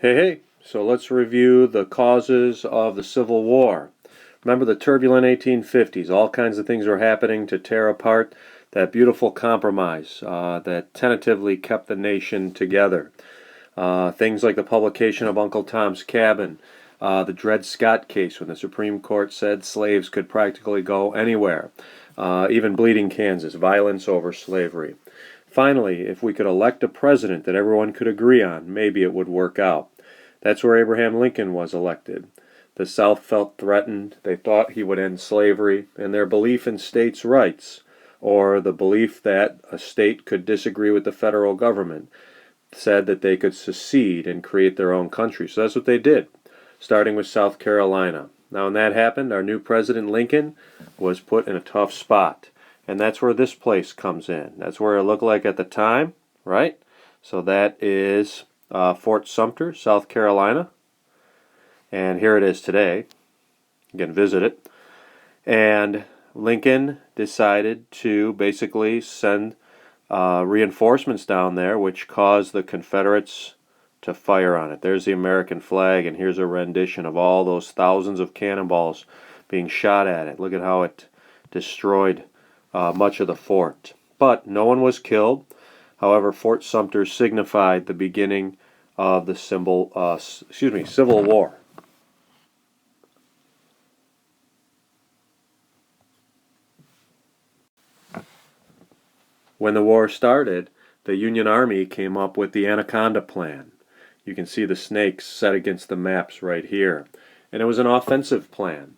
Hey, so let's review the causes of the Civil War. Remember the turbulent 1850s. All kinds of things were happening to tear apart that beautiful compromise that tentatively kept the nation together. Things like the publication of Uncle Tom's Cabin, the Dred Scott case when the Supreme Court said slaves could practically go anywhere, even Bleeding Kansas, violence over slavery. Finally, if we could elect a president that everyone could agree on, maybe it would work out. That's where Abraham Lincoln was elected. The South felt threatened. They thought he would end slavery, and their belief in states' rights, or the belief that a state could disagree with the federal government, said that they could secede and create their own country. So that's what they did, starting with South Carolina. Now, when that happened, our new president, Lincoln, was put in a tough spot. And that's where this place comes in. That's where it looked like at the time, right? So that is Fort Sumter, South Carolina. And here it is today. You can visit it. And Lincoln decided to basically send reinforcements down there, which caused the Confederates to fire on it. There's the American flag, and here's a rendition of all those thousands of cannonballs being shot at it. Look at how it destroyed much of the fort. But no one was killed. However, Fort Sumter signified the beginning of the Civil War. When the war started, the Union Army came up with the Anaconda Plan. You can see the snakes set against the maps right here. And it was an offensive plan.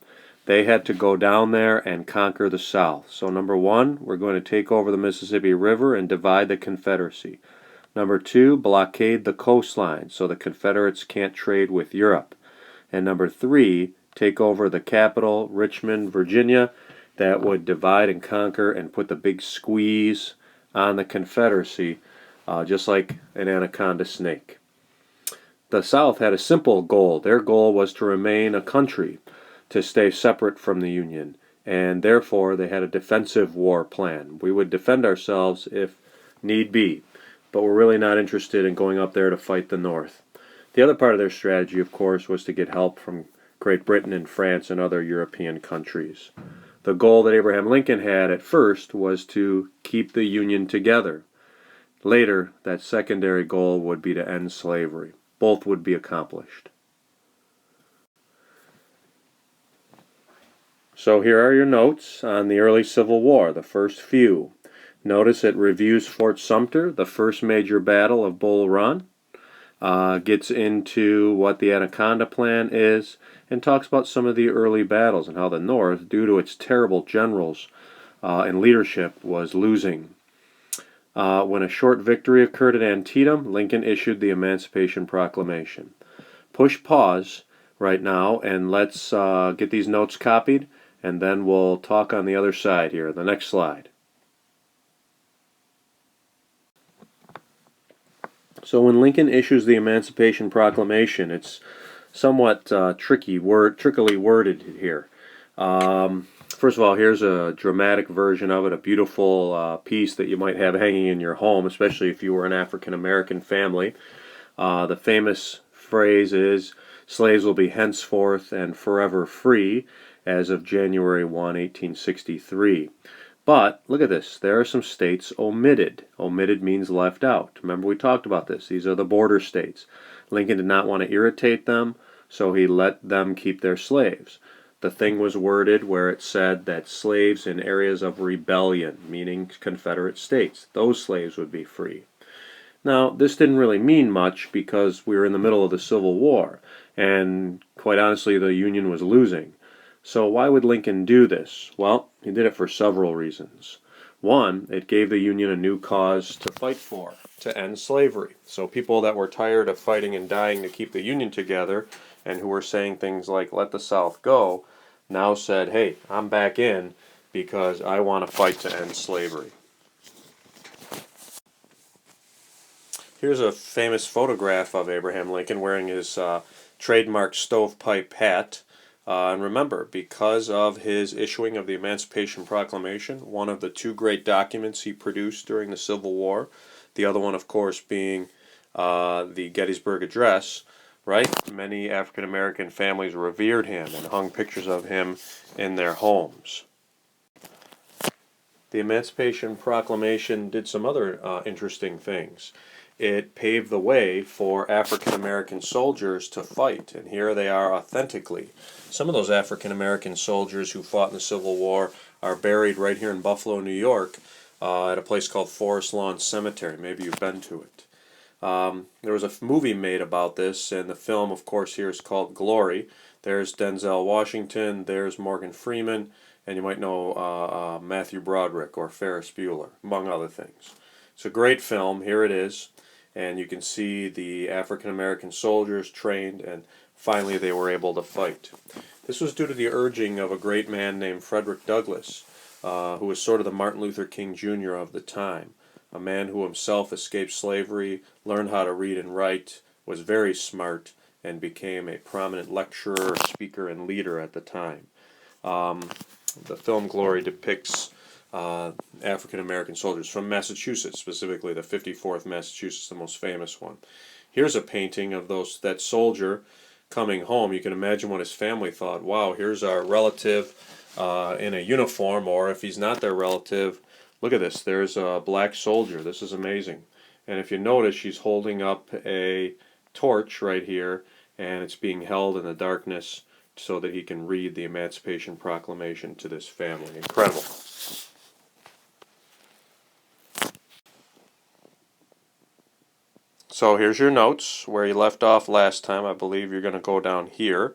They had to go down there and conquer the South. So number one, we're going to take over the Mississippi River and divide the Confederacy. Number two, blockade the coastline so the Confederates can't trade with Europe. And number three, take over the capital, Richmond, Virginia, that would divide and conquer and put the big squeeze on the Confederacy, just like an anaconda snake. The South had a simple goal. Their goal was to remain a country, to stay separate from the Union, and therefore they had a defensive war plan. We would defend ourselves if need be, but we're really not interested in going up there to fight the North. The other part of their strategy, of course, was to get help from Great Britain and France and other European countries. The goal that Abraham Lincoln had at first was to keep the Union together. Later, that secondary goal would be to end slavery. Both would be accomplished. So here are your notes on the early Civil War, the first few. Notice it reviews Fort Sumter, the first major battle of Bull Run, gets into what the Anaconda Plan is, and talks about some of the early battles and how the North, due to its terrible generals and leadership, was losing. When a short victory occurred at Antietam, Lincoln issued the Emancipation Proclamation. Push pause right now and let's get these notes copied, and then we'll talk on the other side here, the next slide. So when Lincoln issues the Emancipation Proclamation, it's somewhat trickily worded here. First of all, here's a dramatic version of it, a beautiful piece that you might have hanging in your home, especially if you were an African-American family. The famous phrase is, "Slaves will be henceforth and forever free," as of January 1, 1863. But, look at this, there are some states omitted. Omitted means left out. Remember we talked about this. These are the border states. Lincoln did not want to irritate them, so he let them keep their slaves. The thing was worded where it said that slaves in areas of rebellion, meaning Confederate states, those slaves would be free. Now, this didn't really mean much because we were in the middle of the Civil War, and quite honestly, the Union was losing. So why would Lincoln do this? Well, he did it for several reasons. One, it gave the Union a new cause to fight for, to end slavery. So people that were tired of fighting and dying to keep the Union together, and who were saying things like, "Let the South go," now said, "Hey, I'm back in because I want to fight to end slavery." Here's a famous photograph of Abraham Lincoln wearing his trademark stovepipe hat. And remember, because of his issuing of the Emancipation Proclamation, one of the two great documents he produced during the Civil War, the other one, of course, being the Gettysburg Address, right? Many African American families revered him and hung pictures of him in their homes. The Emancipation Proclamation did some other interesting things. It paved the way for African American soldiers to fight, and here they are authentically. Some of those African American soldiers who fought in the Civil War are buried right here in Buffalo, New York, at a place called Forest Lawn Cemetery. Maybe you've been to it. There was a movie made about this, and the film, of course, here is called Glory. There's Denzel Washington, there's Morgan Freeman, and you might know Matthew Broderick or Ferris Bueller, among other things. It's a great film. Here it is, and you can see the African American soldiers trained, and finally they were able to fight. This was due to the urging of a great man named Frederick Douglass, who was sort of the Martin Luther King Jr. of the time. A man who himself escaped slavery, learned how to read and write, was very smart, and became a prominent lecturer, speaker, and leader at the time. The film Glory depicts African American soldiers from Massachusetts, specifically the 54th Massachusetts, the most famous one. Here's a painting of that soldier coming home. You can imagine what his family thought. Wow, here's our relative in a uniform, or if he's not their relative, look at this. There's a black soldier. This is amazing. And if you notice, she's holding up a torch right here, and it's being held in the darkness so that he can read the Emancipation Proclamation to this family. Incredible. So here's your notes. Where you left off last time, I believe you're going to go down here.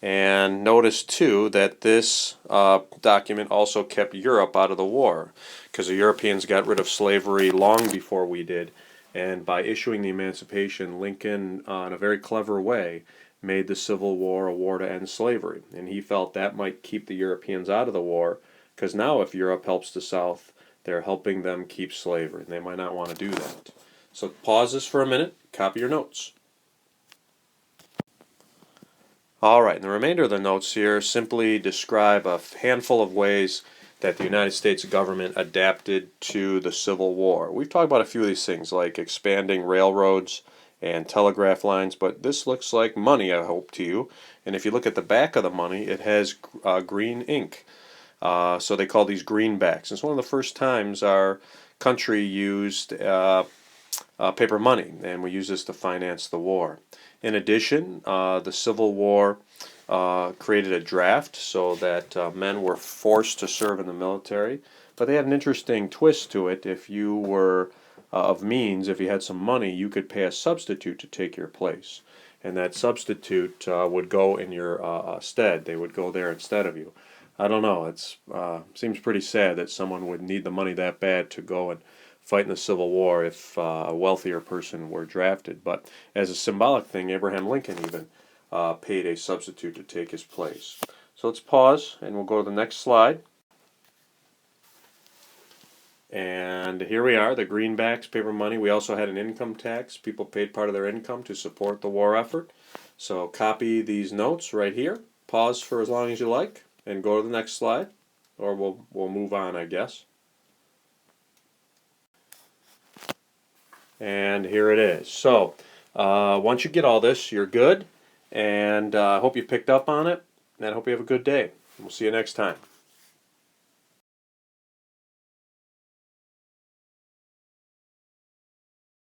And notice, too, that this document also kept Europe out of the war, because the Europeans got rid of slavery long before we did. And by issuing the Emancipation, Lincoln, in a very clever way, made the Civil War a war to end slavery. And he felt that might keep the Europeans out of the war, because now if Europe helps the South, they're helping them keep slavery, and they might not want to do that. So pause this for a minute, copy your notes. All right, and the remainder of the notes here simply describe a handful of ways that the United States government adapted to the Civil War. We've talked about a few of these things, like expanding railroads and telegraph lines, but this looks like money, I hope, to you. And if you look at the back of the money, it has green ink. So they call these greenbacks. It's one of the first times our country used paper money, and we use this to finance the war. In addition, the Civil War created a draft so that men were forced to serve in the military, but they had an interesting twist to it. If you were of means, if you had some money, you could pay a substitute to take your place, and that substitute would go in your stead. They would go there instead of you. I don't know. It seems pretty sad that someone would need the money that bad to go and fight in the Civil War if a wealthier person were drafted. But as a symbolic thing, Abraham Lincoln even paid a substitute to take his place. So let's pause, and we'll go to the next slide. And here we are, the greenbacks, paper money. We also had an income tax. People paid part of their income to support the war effort. So copy these notes right here. Pause for as long as you like, and go to the next slide. Or we'll move on, I guess. And here it is. So once you get all this, you're good. And I hope you picked up on it. And I hope you have a good day. We'll see you next time.